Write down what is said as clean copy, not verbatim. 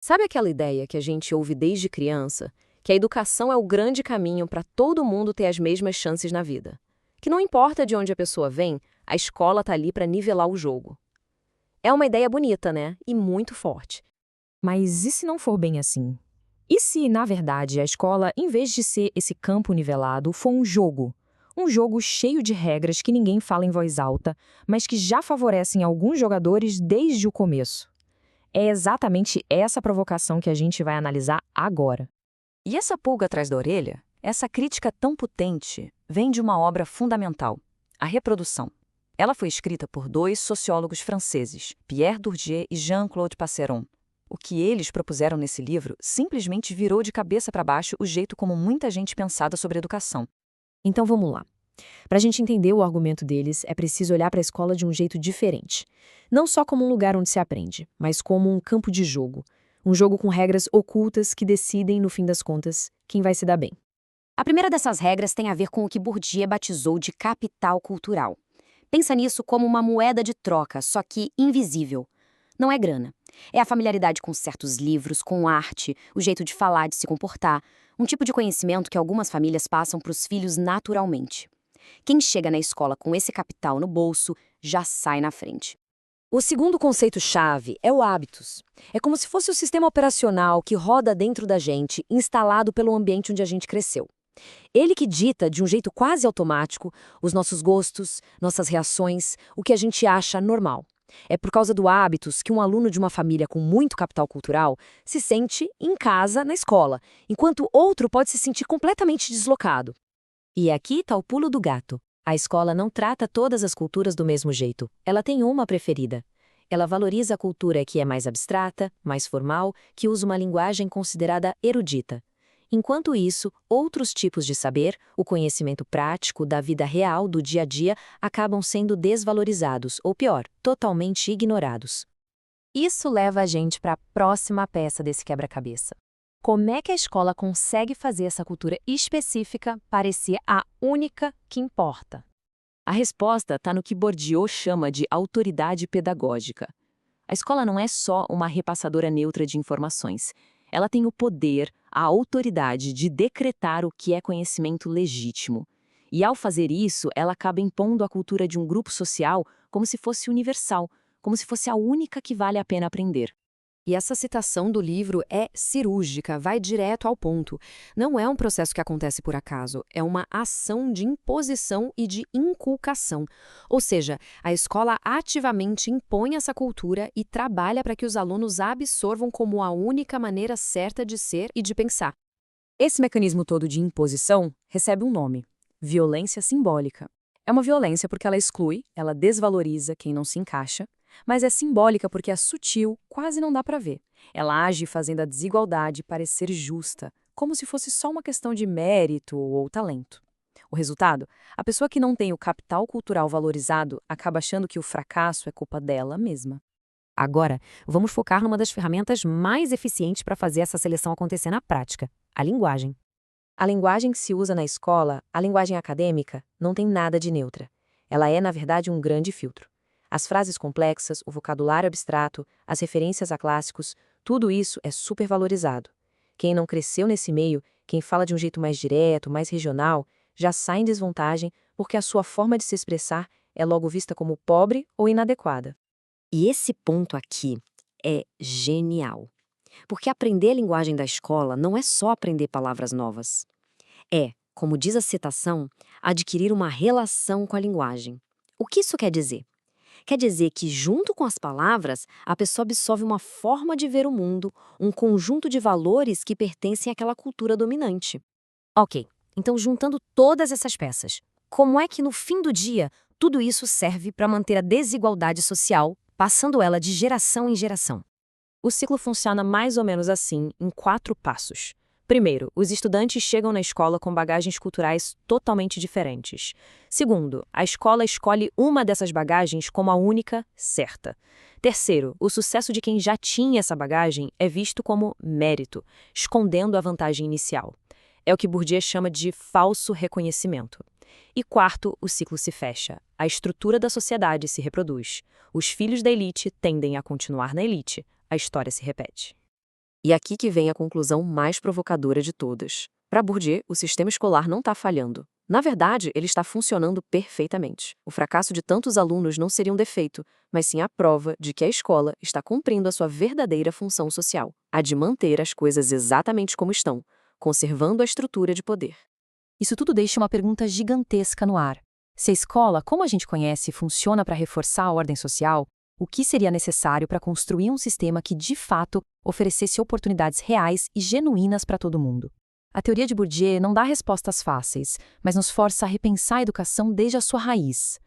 Sabe aquela ideia que a gente ouve desde criança? Que a educação é o grande caminho para todo mundo ter as mesmas chances na vida. Que não importa de onde a pessoa vem, a escola tá ali para nivelar o jogo. É uma ideia bonita, né? E muito forte. Mas e se não for bem assim? E se, na verdade, a escola, em vez de ser esse campo nivelado, for um jogo? Um jogo cheio de regras que ninguém fala em voz alta, mas que já favorecem alguns jogadores desde o começo. É exatamente essa provocação que a gente vai analisar agora. E essa pulga atrás da orelha, essa crítica tão potente, vem de uma obra fundamental, a reprodução. Ela foi escrita por dois sociólogos franceses, Pierre Bourdieu e Jean-Claude Passeron. O que eles propuseram nesse livro simplesmente virou de cabeça para baixo o jeito como muita gente pensava sobre educação. Então vamos lá. Para a gente entender o argumento deles, é preciso olhar para a escola de um jeito diferente. Não só como um lugar onde se aprende, mas como um campo de jogo. Um jogo com regras ocultas que decidem, no fim das contas, quem vai se dar bem. A primeira dessas regras tem a ver com o que Bourdieu batizou de capital cultural. Pensa nisso como uma moeda de troca, só que invisível. Não é grana. É a familiaridade com certos livros, com arte, o jeito de falar, de se comportar, um tipo de conhecimento que algumas famílias passam para os filhos naturalmente. Quem chega na escola com esse capital no bolso já sai na frente. O segundo conceito-chave é o hábitos. É como se fosse o sistema operacional que roda dentro da gente, instalado pelo ambiente onde a gente cresceu. Ele que dita, de um jeito quase automático, os nossos gostos, nossas reações, o que a gente acha normal. É por causa do hábitos que um aluno de uma família com muito capital cultural se sente em casa na escola, enquanto outro pode se sentir completamente deslocado. E aqui está o pulo do gato. A escola não trata todas as culturas do mesmo jeito. Ela tem uma preferida. Ela valoriza a cultura que é mais abstrata, mais formal, que usa uma linguagem considerada erudita. Enquanto isso, outros tipos de saber, o conhecimento prático da vida real, do dia a dia, acabam sendo desvalorizados, ou pior, totalmente ignorados. Isso leva a gente para a próxima peça desse quebra-cabeça. Como é que a escola consegue fazer essa cultura específica parecer a única que importa? A resposta está no que Bourdieu chama de autoridade pedagógica. A escola não é só uma repassadora neutra de informações. Ela tem o poder, a autoridade de decretar o que é conhecimento legítimo. E ao fazer isso, ela acaba impondo a cultura de um grupo social como se fosse universal, como se fosse a única que vale a pena aprender. E essa citação do livro é cirúrgica, vai direto ao ponto. Não é um processo que acontece por acaso, é uma ação de imposição e de inculcação. Ou seja, a escola ativamente impõe essa cultura e trabalha para que os alunos absorvam como a única maneira certa de ser e de pensar. Esse mecanismo todo de imposição recebe um nome: violência simbólica. É uma violência porque ela exclui, ela desvaloriza quem não se encaixa, mas é simbólica porque é sutil, quase não dá para ver. Ela age fazendo a desigualdade parecer justa, como se fosse só uma questão de mérito ou talento. O resultado? A pessoa que não tem o capital cultural valorizado acaba achando que o fracasso é culpa dela mesma. Agora, vamos focar numa das ferramentas mais eficientes para fazer essa seleção acontecer na prática: a linguagem. A linguagem que se usa na escola, a linguagem acadêmica, não tem nada de neutra. Ela é, na verdade, um grande filtro. As frases complexas, o vocabulário abstrato, as referências a clássicos, tudo isso é supervalorizado. Quem não cresceu nesse meio, quem fala de um jeito mais direto, mais regional, já sai em desvantagem porque a sua forma de se expressar é logo vista como pobre ou inadequada. E esse ponto aqui é genial. Porque aprender a linguagem da escola não é só aprender palavras novas. É, como diz a citação, adquirir uma relação com a linguagem. O que isso quer dizer? Quer dizer que, junto com as palavras, a pessoa absorve uma forma de ver o mundo, um conjunto de valores que pertencem àquela cultura dominante. Ok, então juntando todas essas peças, como é que no fim do dia tudo isso serve para manter a desigualdade social, passando ela de geração em geração? O ciclo funciona mais ou menos assim, em 4 passos. Primeiro, os estudantes chegam na escola com bagagens culturais totalmente diferentes. Segundo, a escola escolhe uma dessas bagagens como a única certa. Terceiro, o sucesso de quem já tinha essa bagagem é visto como mérito, escondendo a vantagem inicial. É o que Bourdieu chama de falso reconhecimento. E quarto, o ciclo se fecha. A estrutura da sociedade se reproduz. Os filhos da elite tendem a continuar na elite. A história se repete. E aqui que vem a conclusão mais provocadora de todas. Para Bourdieu, o sistema escolar não está falhando. Na verdade, ele está funcionando perfeitamente. O fracasso de tantos alunos não seria um defeito, mas sim a prova de que a escola está cumprindo a sua verdadeira função social, a de manter as coisas exatamente como estão, conservando a estrutura de poder. Isso tudo deixa uma pergunta gigantesca no ar. Se a escola, como a gente conhece, funciona para reforçar a ordem social, o que seria necessário para construir um sistema que, de fato, oferecesse oportunidades reais e genuínas para todo mundo? A teoria de Bourdieu não dá respostas fáceis, mas nos força a repensar a educação desde a sua raiz.